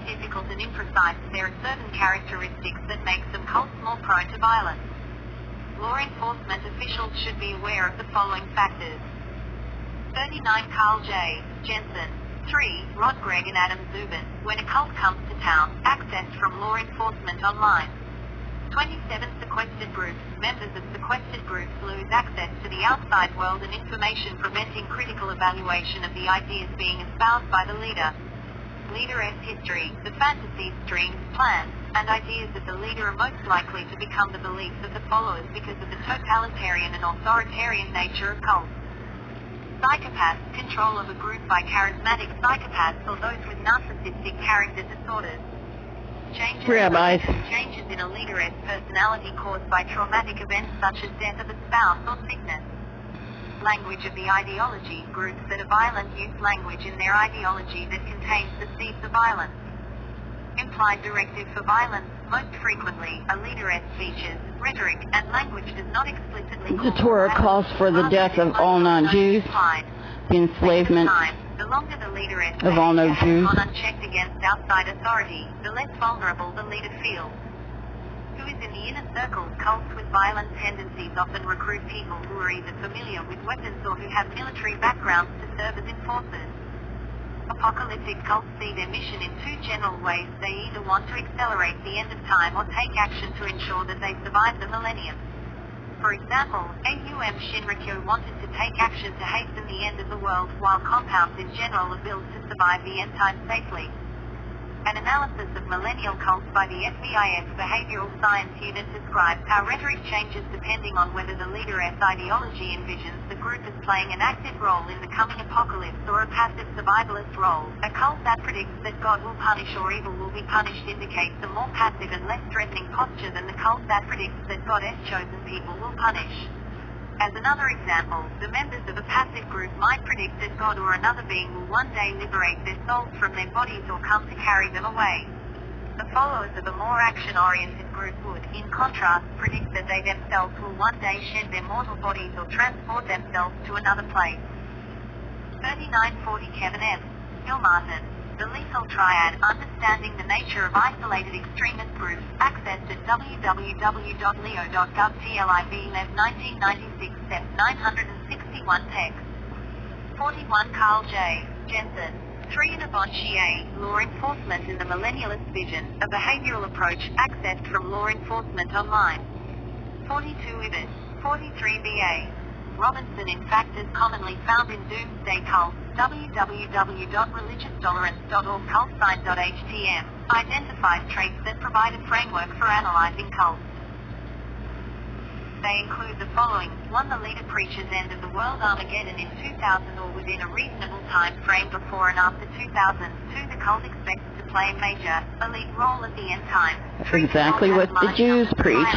difficult and imprecise, there are certain characteristics that make some cults more prone to violence. Law enforcement officials should be aware of the following factors. 39 Carl J. Jensen. 3. Rod Gregg and Adam Zubin. When a cult comes to town, accessed from law enforcement online. 27 Sequestered groups. Members of sequestered groups lose access to the outside world and information, preventing critical evaluation of the ideas being espoused by the leader. Leader-S history. The fantasies, dreams, plans, and ideas of the leader are most likely to become the beliefs of the followers because of the totalitarian and authoritarian nature of cults. Psychopaths. Control of a group by charismatic psychopaths or those with narcissistic character disorders. Changes in a leader-S personality caused by traumatic events such as death of a spouse or sickness. Language of the ideology. Groups that are violent use language in their ideology that contains the seeds of violence. Implied directive for violence. Most frequently, a leader-S features rhetoric and language does not explicitly The Torah calls for the death of all non-Jews, the enslavement of all non-Jews. Unchecked against outside authority, the less vulnerable the leader feels. Who is in the inner circles? Cults with violent tendencies often recruit people who are either familiar with weapons or who have military backgrounds to serve as enforcers. Apocalyptic cults see their mission in two general ways. They either want to accelerate the end of time or take action to ensure that they survive the millennium. For example, AUM Shinrikyo wanted to take action to hasten the end of the world, while compounds in general are built to survive the end time safely. An analysis of millennial cults by the FBI's Behavioral Science Unit describes how rhetoric changes depending on whether the leader-S ideology envisions the group as playing an active role in the coming apocalypse or a passive survivalist role. A cult that predicts that God will punish or evil will be punished indicates a more passive and less threatening posture than the cult that predicts that God's chosen people will punish. As another example, the members of a passive group might predict that God or another being will one day liberate their souls from their bodies or come to carry them away. The followers of a more action-oriented group would, in contrast, predict that they themselves will one day shed their mortal bodies or transport themselves to another place. 3940 Kevin M. Gilmartin. The Lethal Triad, Understanding the Nature of Isolated Extremist Groups, accessed at www.leo.gov TLIV 1996 Step 961 text. 41 Carl J. Jensen. 3 Inabonchie, Law Enforcement in the Millennialist Vision, a Behavioral Approach, accessed from Law Enforcement Online. 42 Ibis. 43 BA. Robinson in Factors Commonly Found in Doomsday Cults, www.religioustolerance.org cultsign.htm, identifies traits that provide a framework for analyzing cults. They include the following. 1. The leader preaches end of the world Armageddon in 2000 or within a reasonable time frame before and after 2000. 2. The cult expects to play a major, elite role at the end time. That's exactly what the Jews preach.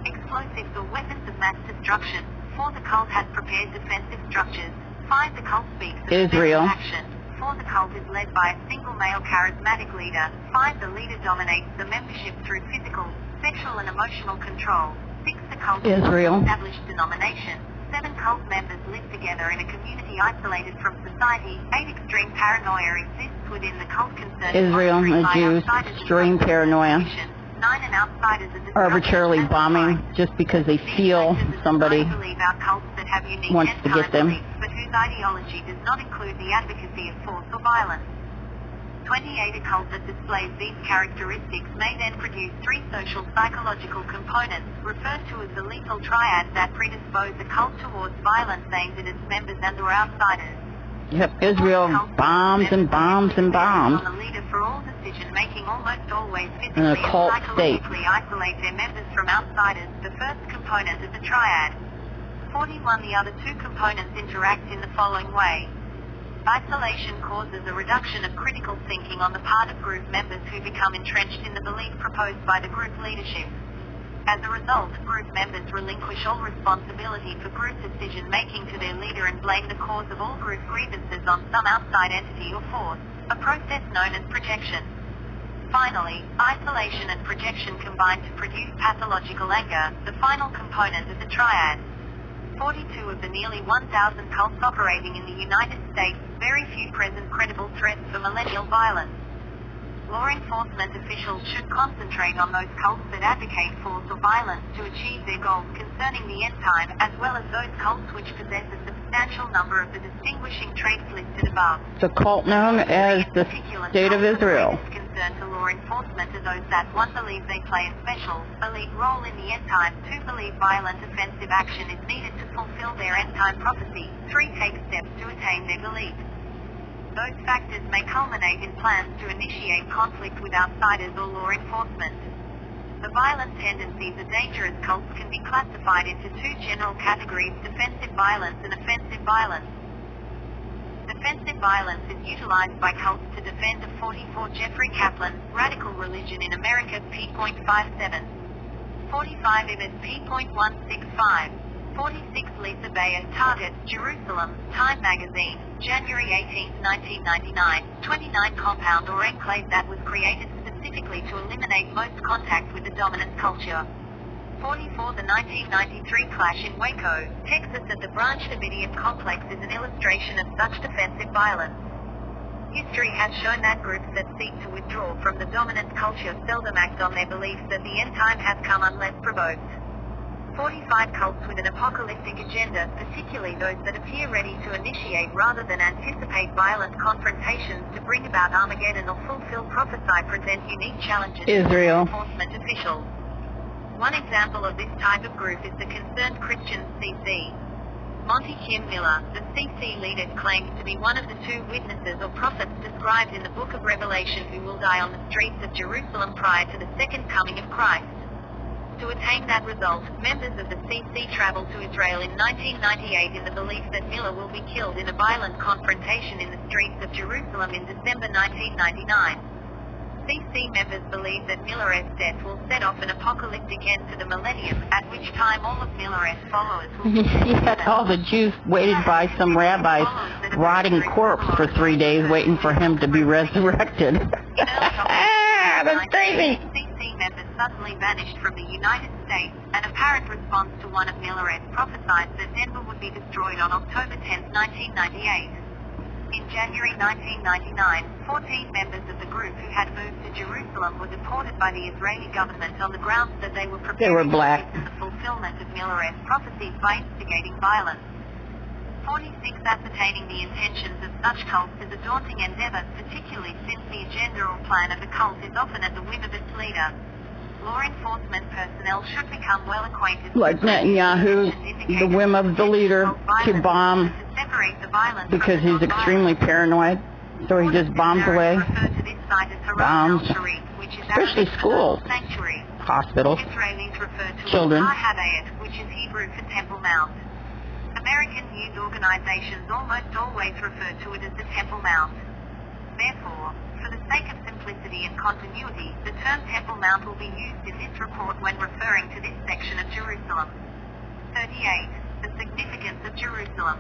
Explosives or weapons of mass destruction. 4. The cult has prepared defensive structures. 5. The cult speaks of Israel. action. 4. The cult is led by a single male charismatic leader. 5. The leader dominates the membership through physical, sexual and emotional control. 6. The cult is not an established denomination. 7. Cult members live together in a community isolated from society. 8. Extreme paranoia exists within the cult concern. Israel and the Jews, extreme paranoia. 9. And outsiders are arbitrarily bombing just because they feel somebody wants to get them. But whose ideology does not include the advocacy of force or violence. 28. A cult that displays these characteristics may then produce 3 social psychological components, referred to as the lethal triad, that predispose a cult towards violence aimed at its members and or outsiders. Yep, Israel bombs and bombs and bombs. On the leader for all decision-making almost always physically in a cult and psychologically isolate their members from outsiders, the first component of the triad. 41. The other 2 components interact in the following way. Isolation causes a reduction of critical thinking on the part of group members who become entrenched in the belief proposed by the group leadership. As a result, group members relinquish all responsibility for group decision-making to their leader and blame the cause of all group grievances on some outside entity or force, a process known as projection. Finally, isolation and projection combine to produce pathological anger, the final component of the triad. 42. Of the nearly 1,000 cults operating in the United States, very few present credible threats for millennial violence. Law enforcement officials should concentrate on those cults that advocate force or violence to achieve their goals concerning the end time, as well as those cults which possess a substantial number of the distinguishing traits listed above. The cult known as the State of Israel. Concern to law enforcement are those that, one, believe they play a special, elite role in the end time, two, believe violent offensive action is needed to fulfill their end time prophecy, three, take steps to attain their belief. Those factors may culminate in plans to initiate conflict with outsiders or law enforcement. The violent tendencies of dangerous cults can be classified into two general categories: defensive violence and offensive violence. Defensive violence is utilized by cults to defend a 44 Jeffrey Kaplan, Radical Religion in America p.57. 45 Ibid p.165. 46 Lisa Bayer, Target, Jerusalem, Time Magazine, January 18, 1999, 29 compound or enclave that was created specifically to eliminate most contact with the dominant culture. 44 The 1993 clash in Waco, Texas at the Branch Davidian complex is an illustration of such defensive violence. History has shown that groups that seek to withdraw from the dominant culture seldom act on their beliefs that the end time has come unless provoked. 45 cults with an apocalyptic agenda, particularly those that appear ready to initiate rather than anticipate violent confrontations to bring about Armageddon or fulfill prophesy, present unique challenges Israel. to enforcement officials. One example of this type of group is the Concerned Christians CC. Monty Kim Miller, the CC leader, claims to be one of the two witnesses or prophets described in the book of Revelation who will die on the streets of Jerusalem prior to the second coming of Christ. To attain that result, members of the CC traveled to Israel in 1998 in the belief that Miller will be killed in a violent confrontation in the streets of Jerusalem in December 1999. CC members believe that Miller's death will set off an apocalyptic end to the millennium, at which time all of Miller's followers will be Yet all the Jews waited by some rabbi's rotting corpse for 3 days waiting for him to be resurrected. That's crazy. Members suddenly vanished from the United States, an apparent response to one of Miller's prophesied that Denver would be destroyed on October 10, 1998. In January 1999, 14 members of the group who had moved to Jerusalem were deported by the Israeli government on the grounds that they were preparing black. for the fulfillment of Miller's prophecies by instigating violence. 46 Ascertaining the intentions of such cults is a daunting endeavor, particularly since the agenda or plan of the cult is often at the whim of its leader. Law enforcement personnel should become well acquainted Like Netanyahu, the whim of the leader to bomb because he's extremely paranoid, so he just bombs away. Bombs, especially schools, hospitals, children. Which is Hebrew for Temple Mount. American news organizations almost always refer to it as the Temple Mount. Therefore, for the sake of simplicity and continuity, the term Temple Mount will be used in this report when referring to this section of Jerusalem. 38. The significance of Jerusalem.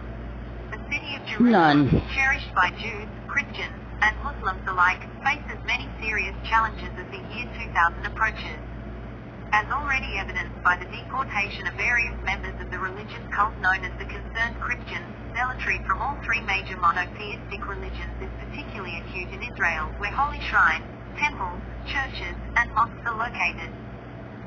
The city of Jerusalem, cherished by Jews, Christians, and Muslims alike, faces many serious challenges as the year 2000 approaches. As already evidenced by the deportation of various members of the religious cult known as the Concerned Christians, zealotry from all three major monotheistic religions is particularly acute in Israel, where holy shrines, temples, churches, and mosques are located.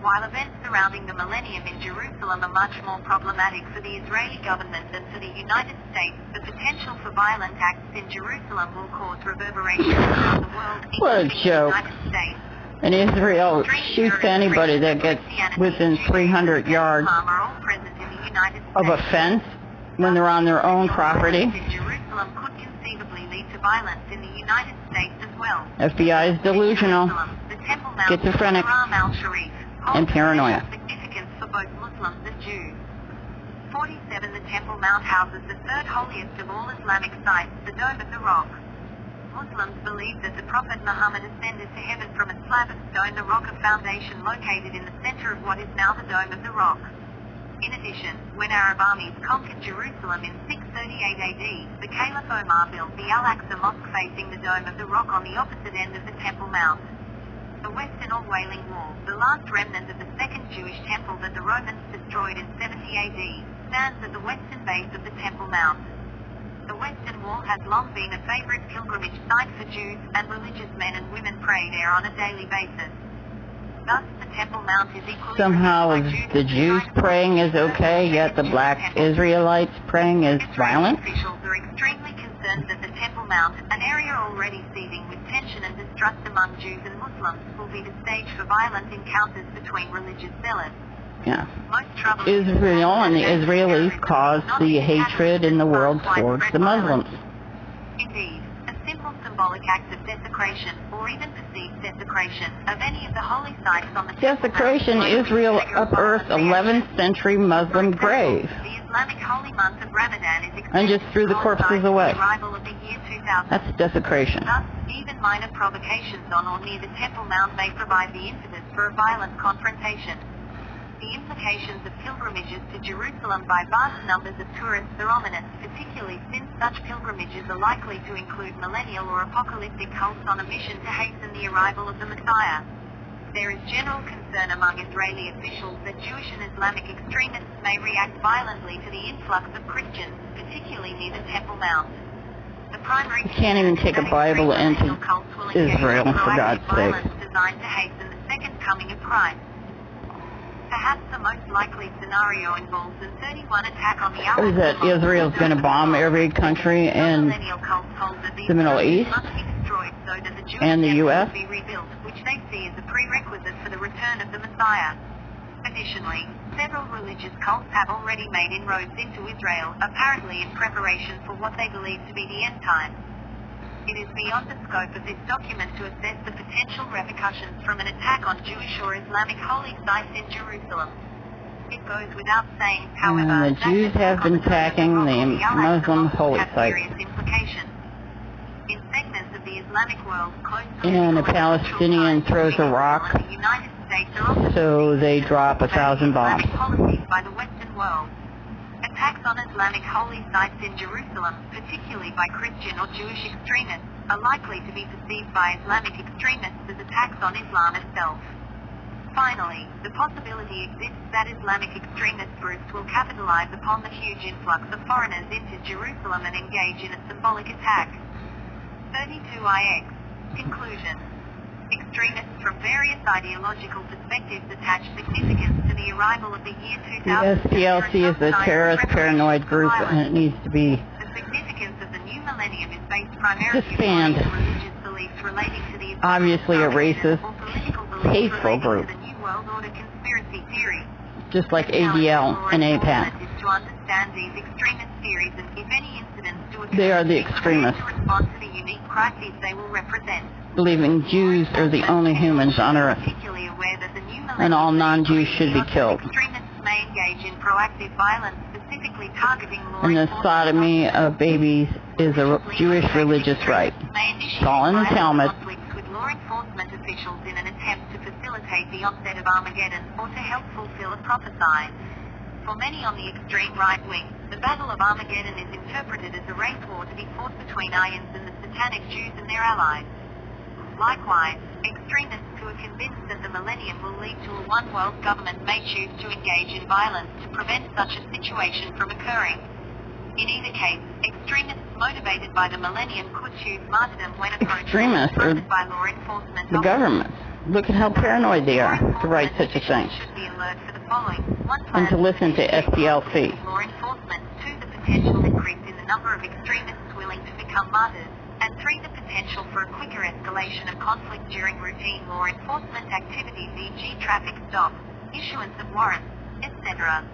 While events surrounding the millennium in Jerusalem are much more problematic for the Israeli government than for the United States, the potential for violent acts in Jerusalem will cause reverberations around the world, including the United States. And Israel shoots anybody that gets within 300 yards of a fence when they're on their own property. Jerusalem could conceivably lead to violence in the United States as well. FBI is delusional, schizophrenic, and paranoia. Significance for both Muslims and Jews. 47 The Temple Mount houses the third holiest of all Islamic sites, the Dome of the Rock. Muslims believe that the Prophet Muhammad ascended to heaven from a slab of stone, the rock of foundation located in the center of what is now the Dome of the Rock. In addition, when Arab armies conquered Jerusalem in 638 AD, the Caliph Omar built the Al-Aqsa Mosque facing the Dome of the Rock on the opposite end of the Temple Mount. The Western or Wailing Wall, the last remnant of the second Jewish temple that the Romans destroyed in 70 AD, stands at the western base of the Temple Mount. The Western Wall has long been a favorite pilgrimage site for Jews, and religious men and women pray there on a daily basis. Thus, the Temple Mount is equally... Somehow the Jews praying is okay, yet the Black Israelites praying is violent? Officials are extremely concerned that the Temple Mount, an area already seething with tension and distrust among Jews and Muslims, will be the stage for violent encounters between religious zealots. Yeah. Israel and the Israelis caused the hatred in the world towards the Muslims. Indeed, a simple symbolic act of desecration, or even perceived desecration, of any of the holy sites on the desecration, Israel unearthed 11th century Muslim grave the Islamic holy month of Ramadan is and just threw the corpses away. The arrival of the year 2000. That's desecration. Thus, even minor provocations on or near the Temple Mount may provide the impetus for a violent confrontation. The implications of pilgrimages to Jerusalem by vast numbers of tourists are ominous, particularly since such pilgrimages are likely to include millennial or apocalyptic cults on a mission to hasten the arrival of the Messiah. There is general concern among Israeli officials that Jewish and Islamic extremists may react violently to the influx of Christians, particularly near the Temple Mount. The primary you can't even take a Bible into Israel, for God's sake. Designed to hasten the second coming of Christ. Perhaps the most likely scenario involves a 31 attack on the is that Israel's going to bomb every country in the Middle East and the U.S.? Be rebuilt, which they see as a prerequisite for the return of the Messiah. Additionally, several religious cults have already made inroads into Israel, apparently in preparation for what they believe to be the end times. It is beyond the scope of this document to assess the potential repercussions from an attack on Jewish or Islamic holy sites in Jerusalem. It goes without saying, however, the Jews have been attacking the Muslim holy sites. In segments of the Islamic world, and a Palestinian throws a rock, so they drop 1,000 bombs. By the Western world. Attacks on Islamic holy sites in Jerusalem, particularly by Christian or Jewish extremists, are likely to be perceived by Islamic extremists as attacks on Islam itself. Finally, the possibility exists that Islamic extremist groups will capitalize upon the huge influx of foreigners into Jerusalem and engage in a symbolic attack. 32ix. Conclusion. Extremists from various ideological perspectives attach significance to the arrival of the year 2000. The SPLC is a terrorist paranoid group, and it needs to be the significance of the new millennium is based primarily disbanded. on religious beliefs relating to the Obviously a racist, hateful group, to the New World Order conspiracy theory. just like ADL and APAC. Is to understand these extremist theories and if any incidents do occur, They are the extremists, to respond to the unique crises they will represent. believing Jews are the only humans on earth, Particularly aware that the new and all non-Jews should be killed. extremists may engage in proactive violence, specifically targeting law And the enforcement sodomy of babies is a Jewish religious right. It's all in the Talmud. conflicts with law enforcement officials in an attempt to facilitate the onset of Armageddon or to help fulfill a prophecy. For many on the extreme right wing, the Battle of Armageddon is interpreted as a race war to be fought between Ions and the satanic Jews and their allies. Likewise, extremists who are convinced that the millennium will lead to a one-world government may choose to engage in violence to prevent such a situation from occurring. In either case, extremists motivated by the millennium could choose martyrdom when approached by law enforcement. The government. Look at how paranoid they are to write such a thing. Should be alert for the following. One, And to listen to SPLC. Law enforcement. 2, the potential increase in the number of extremists willing to become martyrs. And 3, the potential for a quicker escalation of conflict during routine law enforcement activities, e.g. traffic stops, issuance of warrants, etc.